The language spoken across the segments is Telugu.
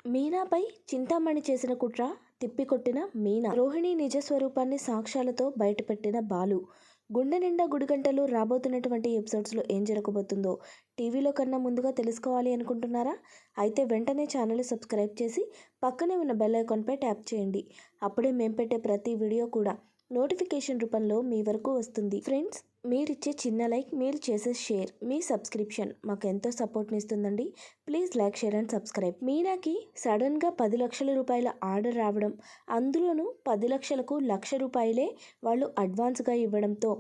మీనాపై చింతామణి చేసిన కుట్ర తిప్పికొట్టిన మీనా. రోహిణి నిజ స్వరూపాన్ని సాక్ష్యాలతో బయటపెట్టిన బాలు. గుండె నిండా గుడిగంటలు రాబోతున్నటువంటి ఎపిసోడ్స్లో ఏం జరగబోతుందో టీవీలో కన్నా ముందుగా తెలుసుకోవాలి అనుకుంటున్నారా? అయితే వెంటనే ఛానల్ని సబ్స్క్రైబ్ చేసి పక్కనే ఉన్న బెల్ ఐకాన్పై ట్యాప్ చేయండి. అప్పుడే మేము పెట్టే ప్రతి వీడియో కూడా నోటిఫికేషన్ రూపంలో మీ వరకు వస్తుంది. ఫ్రెండ్స్, మీరిచ్చే చిన్న లైక్, మీరు చేసే షేర్, మీ సబ్స్క్రిప్షన్ మాకు ఎంతో సపోర్ట్ని ఇస్తుందండి. Please like, share and subscribe. మీనాకి సడన్గా 10 లక్షల రూపాయల ఆర్డర్ రావడం, అందులోనూ 10 లక్షలకు ₹1,00,000 వాళ్ళు అడ్వాన్స్గా ఇవ్వడంతో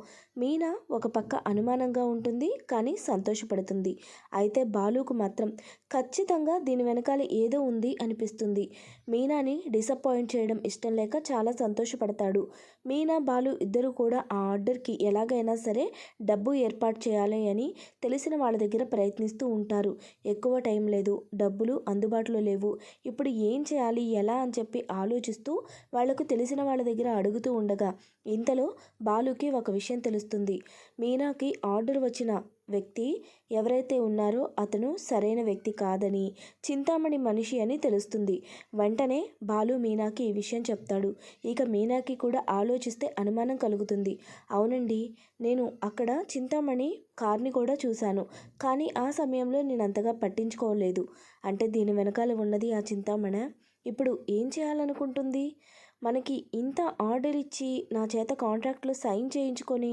మీనా ఒక పక్క అనుమానంగా ఉంటుంది, కానీ సంతోషపడుతుంది. అయితే బాలుకు మాత్రం ఖచ్చితంగా దీని వెనకాల ఏదో ఉంది అనిపిస్తుంది. మీనాని డిసప్పాయింట్ చేయడం ఇష్టం లేక చాలా సంతోషపడతాడు. మీనా, బాలు ఇద్దరు కూడా ఆ ఆర్డర్కి ఎలాగైనా సరే డబ్బు ఏర్పాటు చేయాలి అని తెలిసిన వాళ్ళ దగ్గర ప్రయత్నిస్తూ ఉంటారు. ఎక్కువ టైం లేదు, డబ్బులు అందుబాటులో లేవు, ఇప్పుడు ఏం చేయాలి, ఎలా అని చెప్పి ఆలోచిస్తూ వాళ్లకు తెలిసిన వాళ్ళ దగ్గర అడుగుతూ ఉండగా ఇంతలో బాలుకి ఒక విషయం తెలుస్తుంది. మీనాకి ఆర్డర్ వచ్చిన వ్యక్తి ఎవరైతే ఉన్నారో అతను సరైన వ్యక్తి కాదని, చింతామణి మనిషి అని తెలుస్తుంది. వెంటనే బాలు మీనాకి ఈ విషయం చెప్తాడు. ఇక మీనాకి కూడా ఆలోచిస్తే అనుమానం కలుగుతుంది. అవునండి, నేను అక్కడ చింతామణి కార్ని కూడా చూశాను, కానీ ఆ సమయంలో నేను అంతగా పట్టించుకోలేదు. అంటే దీని వెనకాల ఉన్నది ఆ చింతామణి. ఇప్పుడు ఏం చేయాలనుకుంటుంది? మనకి ఇంత ఆర్డర్ ఇచ్చి నా చేత కాంట్రాక్ట్లో సైన్ చేయించుకొని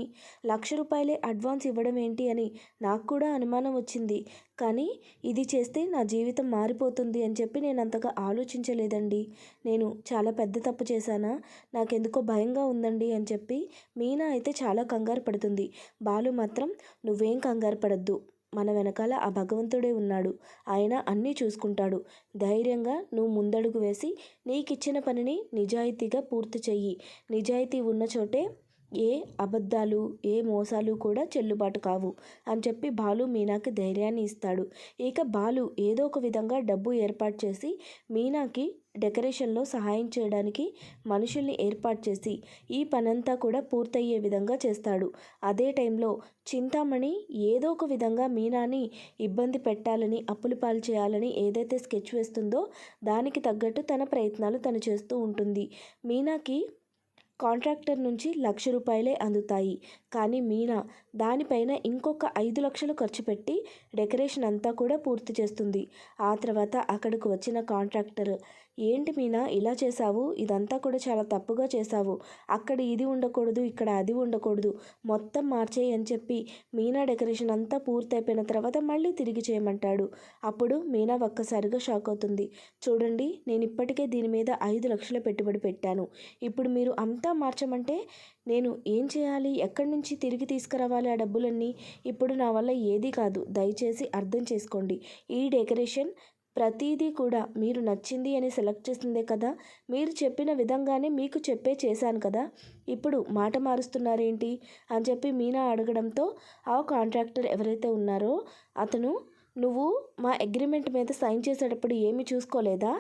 ₹1,00,000 అడ్వాన్స్ ఇవ్వడం ఏంటి అని నాకు కూడా అనుమానం వచ్చింది. కానీ ఇది చేస్తే నా జీవితం మారిపోతుంది అని చెప్పి నేను అంతగా ఆలోచించలేదండి. నేను చాలా పెద్ద తప్పు చేశానా? నాకెందుకో భయంగా ఉందండి అని చెప్పి మీనా అయితే చాలా కంగారు పడుతుంది. బాలు మాత్రం నువ్వేం కంగారు పడద్దు, మన వెనకాల ఆ భగవంతుడే ఉన్నాడు, ఆయన అన్నీ చూసుకుంటాడు. ధైర్యంగా నువ్వు ముందడుగు వేసి నీకిచ్చిన పనిని నిజాయితీగా పూర్తి చెయ్యి. నిజాయితీ ఉన్న చోటే ఏ అబద్ధాలు, ఏ మోసాలు కూడా చెల్లుబాటు కావు అని చెప్పి బాలు మీనాకి ధైర్యాన్ని ఇస్తాడు. ఇక బాలు ఏదో ఒక విధంగా డబ్బు ఏర్పాటు చేసి మీనాకి డెకరేషన్లో సహాయం చేయడానికి మనుషుల్ని ఏర్పాటు చేసి ఈ పనంతా కూడా పూర్తయ్యే విధంగా చేస్తాడు. అదే టైంలో చింతామణి ఏదో ఒక విధంగా మీనాని ఇబ్బంది పెట్టాలని, అప్పులు పాలు చేయాలని ఏదైతే స్కెచ్ వేస్తుందో దానికి తగ్గట్టు తన ప్రయత్నాలు తను చేస్తూ ఉంటుంది. మీనాకి కాంట్రాక్టర్ నుంచి ₹1,00,000 అందుతాయి. కానీ మీనా దానిపైన ఇంకొక 5 లక్షలు ఖర్చు పెట్టి డెకరేషన్ అంతా కూడా పూర్తి చేస్తుంది. ఆ తర్వాత అక్కడికి వచ్చిన కాంట్రాక్టర్, ఏంటి మీనా ఇలా చేశావు, ఇదంతా కూడా చాలా తప్పుగా చేశావు, అక్కడ ఇది ఉండకూడదు, ఇక్కడ అది ఉండకూడదు, మొత్తం మార్చేయి అని చెప్పి మీనా డెకరేషన్ అంతా పూర్తయిపోయిన తర్వాత మళ్ళీ తిరిగి చేయమంటాడు. అప్పుడు మీనా ఒక్కసారిగా షాక్ అవుతుంది. చూడండి, నేను ఇప్పటికే దీని మీద 5 లక్షల పెట్టుబడి పెట్టాను, ఇప్పుడు మీరు అంతా మార్చమంటే నేను ఏం చేయాలి, ఎక్కడి నుంచి తిరిగి తీసుకురావాలి ఆ డబ్బులన్నీ? ఇప్పుడు నా వల్ల ఏదీ కాదు, దయచేసి అర్థం చేసుకోండి. ఈ డెకరేషన్ ప్రతిదీ కూడా మీరు నచ్చింది అని సెలెక్ట్ చేసిందే కదా, మీరు చెప్పిన విధంగానే మీకు చెప్పే చేశాను కదా, ఇప్పుడు మాట మారుస్తున్నారేంటి అని చెప్పి మీనా అడగడంతో ఆ కాంట్రాక్టర్ ఎవరైతే ఉన్నారో అతను, నువ్వు మా అగ్రిమెంట్ మీద సైన్ చేసేటప్పుడు ఏమీ చూసుకోలేదా?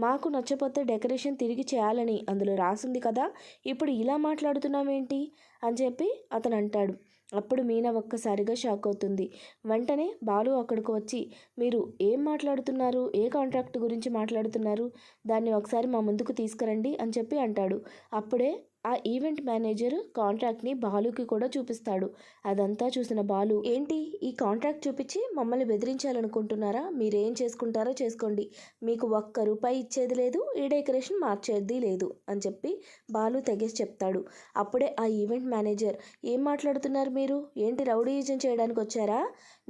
మాకు నచ్చపోతే డెకరేషన్ తిరిగి చేయాలని అందులో రాసింది కదా, ఇప్పుడు ఇలా మాట్లాడుతున్నావేంటి అని చెప్పి అతను అంటాడు. అప్పుడు మీనా ఒక్కసారిగా షాక్ అవుతుంది. వెంటనే బాలు అక్కడికి వచ్చి, మీరు ఏం మాట్లాడుతున్నారు, ఏ కాంట్రాక్ట్ గురించి మాట్లాడుతున్నారు, దాన్ని ఒకసారి మా ముందుకు తీసుకురండి అని చెప్పి అంటాడు. అప్పుడే ఆ ఈవెంట్ మేనేజర్ కాంట్రాక్ట్ని బాలుకి కూడా చూపిస్తాడు. అదంతా చూసిన బాలు, ఏంటి ఈ కాంట్రాక్ట్ చూపించి మమ్మల్ని బెదిరించాలనుకుంటున్నారా? మీరేం చేసుకుంటారో చేసుకోండి, మీకు ₹1 ఇచ్చేది లేదు, ఈ డెకరేషన్ మార్చేది లేదు అని చెప్పి బాలు తెగేసి చెప్తాడు. అప్పుడే ఆ ఈవెంట్ మేనేజర్, ఏం మాట్లాడుతున్నారు మీరు, ఏంటి రౌడీయిజం చేయడానికి వచ్చారా?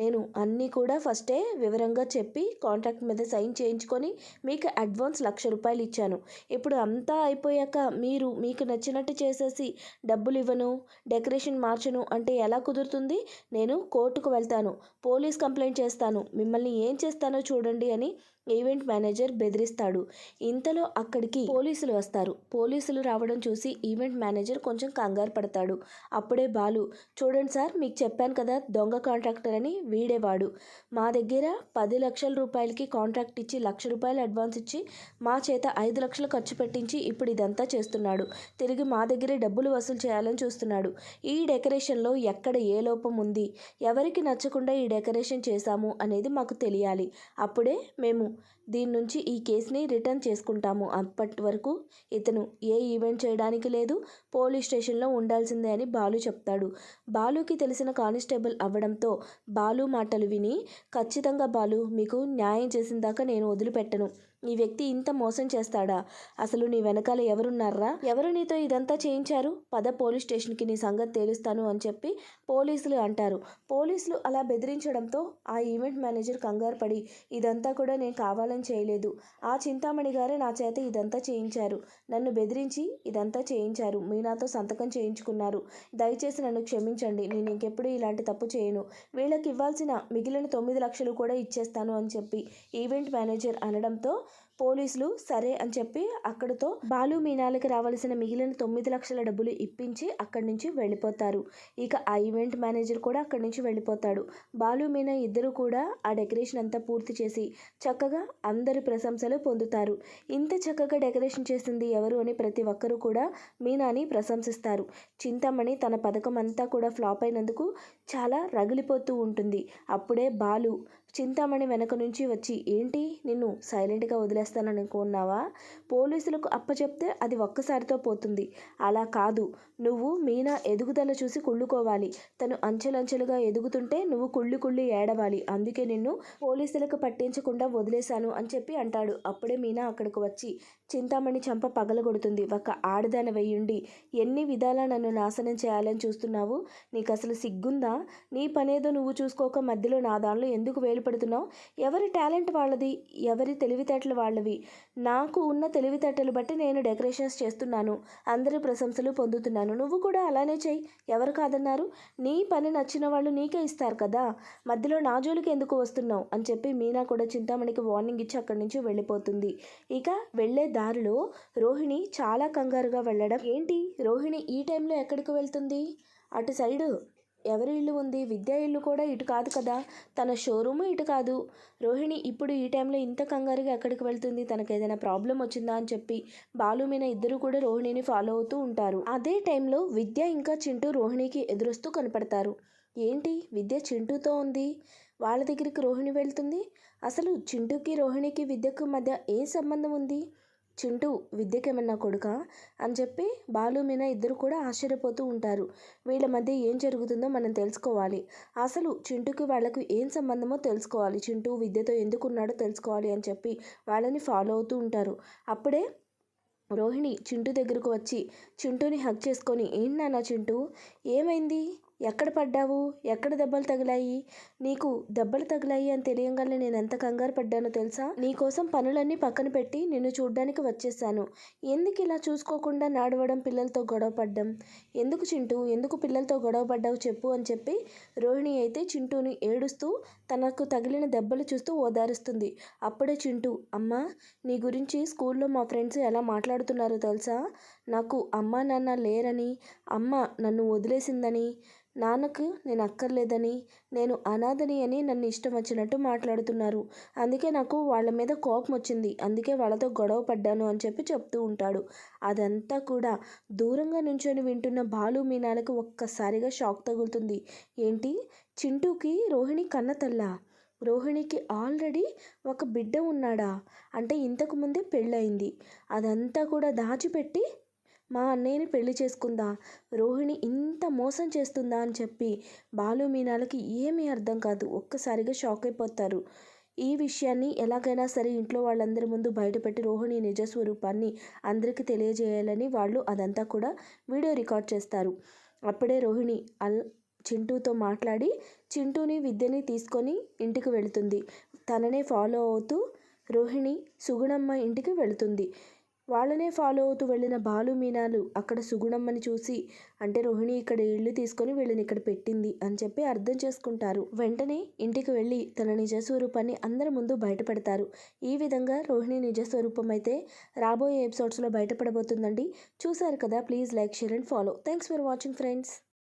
నేను అన్నీ కూడా ఫస్టే వివరంగా చెప్పి కాంట్రాక్ట్ మీద సైన్ చేయించుకొని మీకు అడ్వాన్స్ ₹1,00,000 ఇచ్చాను. ఇప్పుడు అంతా అయిపోయాక మీరు మీకు నచ్చినట్టు చేసేసి డబ్బులు ఇవ్వను, డెకరేషన్ మార్చను అంటే ఎలా కుదురుతుంది? నేను కోర్టుకు వెళ్తాను, పోలీస్ కంప్లైంట్ చేస్తాను, మిమ్మల్ని ఏం చేస్తానో చూడండి అని ఈవెంట్ మేనేజర్ బెదిరిస్తాడు. ఇంతలో అక్కడికి పోలీసులు వస్తారు. పోలీసులు రావడం చూసి ఈవెంట్ మేనేజర్ కొంచెం కంగారు పడతాడు. అప్పుడే బాలు, చూడండి సార్, మీకు చెప్పాను కదా దొంగ కాంట్రాక్టర్ అని, వీడేవాడు. మా దగ్గర 10 లక్షల రూపాయలకి కాంట్రాక్ట్ ఇచ్చి ₹1,00,000 అడ్వాన్స్ ఇచ్చి మా చేత 5 లక్షలు ఖర్చు పెట్టించి ఇప్పుడు ఇదంతా చేస్తున్నాడు. తిరిగి మా దగ్గరే డబ్బులు వసూలు చేయాలని చూస్తున్నాడు. ఈ డెకరేషన్లో ఎక్కడ ఏ లోపం ఉంది, ఎవరికి నచ్చకుండా ఈ డెకరేషన్ చేశాము అనేది మాకు తెలియాలి. అప్పుడే మేము దీని నుంచి ఈ కేసుని రిటర్న్ చేసుకుంటాము. అప్పటి వరకు ఇతను ఏ ఈవెంట్ చేయడానికి లేదు, పోలీస్ స్టేషన్లో ఉండాల్సిందే అని బాలు చెప్తాడు. బాలుకి తెలిసిన కానిస్టేబుల్ అవ్వడంతో బాలు మాటలు విని, ఖచ్చితంగా బాలు, మీకు న్యాయం చేసిన దాకా నేను వదిలిపెట్టను. ఈ వ్యక్తి ఇంత మోసం చేస్తాడా? అసలు నీ వెనకాల ఎవరున్నారా? ఎవరు నీతో ఇదంతా చేయించారు? పద పోలీస్ స్టేషన్కి, నీ సంగతి తేలుస్తాను అని చెప్పి పోలీసులు అంటారు. పోలీసులు అలా బెదిరించడంతో ఆ ఈవెంట్ మేనేజర్ కంగారు పడి, ఇదంతా కూడా నేను కావాలని చేయలేదు, ఆ చింతామణి గారే నా చేత ఇదంతా చేయించారు, నన్ను బెదిరించి ఇదంతా చేయించారు, మీనాతో సంతకం చేయించుకున్నారు, దయచేసి నన్ను క్షమించండి, నేను ఇంకెప్పుడు ఇలాంటి తప్పు చేయను, వీళ్ళకి ఇవ్వాల్సిన మిగిలిన 9 లక్షలు కూడా ఇచ్చేస్తాను అని చెప్పి ఈవెంట్ మేనేజర్ అనడంతో పోలీసులు సరే అని చెప్పి అక్కడితో బాలు మీనాలకి రావాల్సిన మిగిలిన 9 లక్షల డబ్బులు ఇప్పించి అక్కడి నుంచి వెళ్ళిపోతారు. ఇక ఆ ఈవెంట్ మేనేజర్ కూడా అక్కడి నుంచి వెళ్ళిపోతాడు. బాలు మీనా ఇద్దరు కూడా ఆ డెకరేషన్ అంతా పూర్తి చేసి చక్కగా అందరి ప్రశంసలు పొందుతారు. ఇంత చక్కగా డెకరేషన్ చేసింది ఎవరు అని ప్రతి ఒక్కరూ కూడా మీనాని ప్రశంసిస్తారు. చింతామణి తన పథకం అంతా కూడా ఫ్లాప్ అయినందుకు చాలా రగిలిపోతూ ఉంటుంది. అప్పుడే బాలు చింతామణి వెనక నుంచి వచ్చి, ఏంటి నిన్ను సైలెంట్గా వదిలేస్తాననుకున్నావా? పోలీసులకు అప్పచెప్తే అది ఒక్కసారితో పోతుంది, అలా కాదు, నువ్వు మీనా ఎదుగుదల చూసి కుళ్ళుకోవాలి, తను అంచెలంచెలుగా ఎదుగుతుంటే నువ్వు కుళ్ళి ఏడవాలి, అందుకే నిన్ను పోలీసులకు పట్టించకుండా వదిలేశాను అని చెప్పి అంటాడు. అప్పుడే మీనా అక్కడికి వచ్చి చింతామణి చంప పగలగొడుతుంది. ఒక ఆడదాని వెయ్యుండి ఎన్ని విధాలా నన్ను నాశనం చేయాలని చూస్తున్నావు? నీకు అసలు సిగ్గుందా? నీ పనేదో నువ్వు చూసుకోక మధ్యలో నా దానిలో ఎందుకు వేలు పెడుతున్నావు? ఎవరి టాలెంట్ వాళ్ళది, ఎవరి తెలివితేటలు వాళ్ళవి. నాకు ఉన్న తెలివితేటలు బట్టి నేను డెకరేషన్స్ చేస్తున్నాను, అందరి ప్రశంసలు పొందుతున్నాను, నువ్వు కూడా అలానే చెయ్యి, ఎవరు కాదన్నారు? నీ పని నచ్చిన వాళ్ళు నీకే ఇస్తారు కదా, మధ్యలో నా జోలికి ఎందుకు వస్తున్నావు అని చెప్పి మీనా కూడా చింతామణికి వార్నింగ్ ఇచ్చి అక్కడి నుంచి వెళ్ళిపోతుంది. ఇక వెళ్ళే దారిలో రోహిణి చాలా కంగారుగా వెళ్ళడం, ఏంటి రోహిణి ఈ టైంలో ఎక్కడికి వెళ్తుంది? అటు సైడు ఎవరి ఇల్లు ఉంది? విద్యా ఇల్లు కూడా ఇటు కాదు కదా, తన షోరూము ఇటు కాదు. రోహిణి ఇప్పుడు ఈ టైంలో ఇంత కంగారుగా ఎక్కడికి వెళ్తుంది? తనకు ఏదైనా ప్రాబ్లం వచ్చిందా అని చెప్పి బాలు మీనా ఇద్దరు కూడా రోహిణిని ఫాలో అవుతూ ఉంటారు. అదే టైంలో విద్య ఇంకా చింటూ రోహిణికి ఎదురొస్తూ కనపడతారు. ఏంటి విద్య చింటూతో ఉంది, వాళ్ళ దగ్గరికి రోహిణి వెళ్తుంది? అసలు చింటూకి రోహిణికి విద్యకు మధ్య ఏ సంబంధం ఉంది? చింటూ విద్యకేమన్నా కొడుకా అని చెప్పి బాలు మీనా ఇద్దరు కూడా ఆశ్చర్యపోతూ ఉంటారు. వీళ్ళ మధ్య ఏం జరుగుతుందో మనం తెలుసుకోవాలి, అసలు చింటూకి వాళ్ళకు ఏం సంబంధమో తెలుసుకోవాలి, చింటూ విద్యతో ఎందుకు ఉన్నాడో తెలుసుకోవాలి అని చెప్పి వాళ్ళని ఫాలో అవుతూ ఉంటారు. అప్పుడే రోహిణి చింటూ దగ్గరకు వచ్చి చింటూని హగ్ చేసుకొని, ఏంటి నాన్న చింటూ, ఏమైంది, ఎక్కడ పడ్డావు, ఎక్కడ దెబ్బలు తగిలాయి, నీకు దెబ్బలు తగిలాయి అని తెలియగానే నేను ఎంత కంగారు పడ్డానో తెలుసా? నీకోసం పనులన్నీ పక్కన పెట్టి నిన్ను చూడ్డానికి వచ్చేసాను, ఎందుకు ఇలా చూసుకోకుండా నడవడం, పిల్లలతో గొడవ పడ్డం, ఎందుకు చింటూ, ఎందుకు పిల్లలతో గొడవ పడ్డావు చెప్పు అని చెప్పి రోహిణి అయితే చింటూని ఏడుస్తూ తనకు తగిలిన దెబ్బలు చూస్తూ ఓదారుస్తుంది. అప్పుడే చింటూ, అమ్మా నీ గురించి స్కూల్లో మా ఫ్రెండ్స్ ఎలా మాట్లాడుతున్నారో తెలుసా? నాకు అమ్మా నాన్న లేరని, అమ్మ నన్ను వదిలేసిందని, నాన్నకు నేను అక్కర్లేదని, నేను అనాథని అని నన్ను ఇష్టం వచ్చినట్టు మాట్లాడుతున్నారు, అందుకే నాకు వాళ్ళ మీద కోపం వచ్చింది, అందుకే వాళ్ళతో గొడవ పడ్డాను అని చెప్పి చెప్తూ ఉంటాడు. అదంతా కూడా దూరంగా నుంచొని వింటున్న బాలు మీనాలకు ఒక్కసారిగా షాక్ తగులుతుంది. ఏంటి, చింటూకి రోహిణి కన్న తల్లా? రోహిణికి ఆల్రెడీ ఒక బిడ్డ ఉన్నాడా? అంటే ఇంతకు ముందే పెళ్ళయింది, అదంతా కూడా దాచిపెట్టి మా అన్నయ్యని పెళ్లి చేసుకుందా? రోహిణి ఇంత మోసం చేస్తుందా అని చెప్పి బాలు మీనాలకి ఏమీ అర్థం కాదు. ఒక్కసారిగా షాక్ అయిపోతారు. ఈ విషయాన్ని ఎలాగైనా సరే ఇంట్లో వాళ్ళందరి ముందు బయటపెట్టి రోహిణి నిజ స్వరూపాన్ని అందరికీ తెలియజేయాలని వాళ్ళు అదంతా కూడా వీడియో రికార్డ్ చేస్తారు. అప్పుడే రోహిణి చింటూతో మాట్లాడి చింటూని విద్యని తీసుకొని ఇంటికి వెళుతుంది. తననే ఫాలో అవుతూ రోహిణి సుగుణమ్మ ఇంటికి వెళుతుంది. వాళ్ళనే ఫాలో అవుతూ వెళ్ళిన బాలు మీనాలు అక్కడ సుగుణమ్మని చూసి, అంటే రోహిణి ఇక్కడ ఇల్లు తీసుకొని వీళ్ళని ఇక్కడ పెట్టింది అని చెప్పి అర్థం చేసుకుంటారు. వెంటనే ఇంటికి వెళ్ళి తన నిజస్వరూపాన్ని అందరి ముందు బయటపెడతారు. ఈ విధంగా రోహిణి నిజస్వరూపం అయితే రాబోయే ఎపిసోడ్స్లో బయటపడబోతుందండి. చూసారు కదా, please like, share and follow. Thanks for watching friends.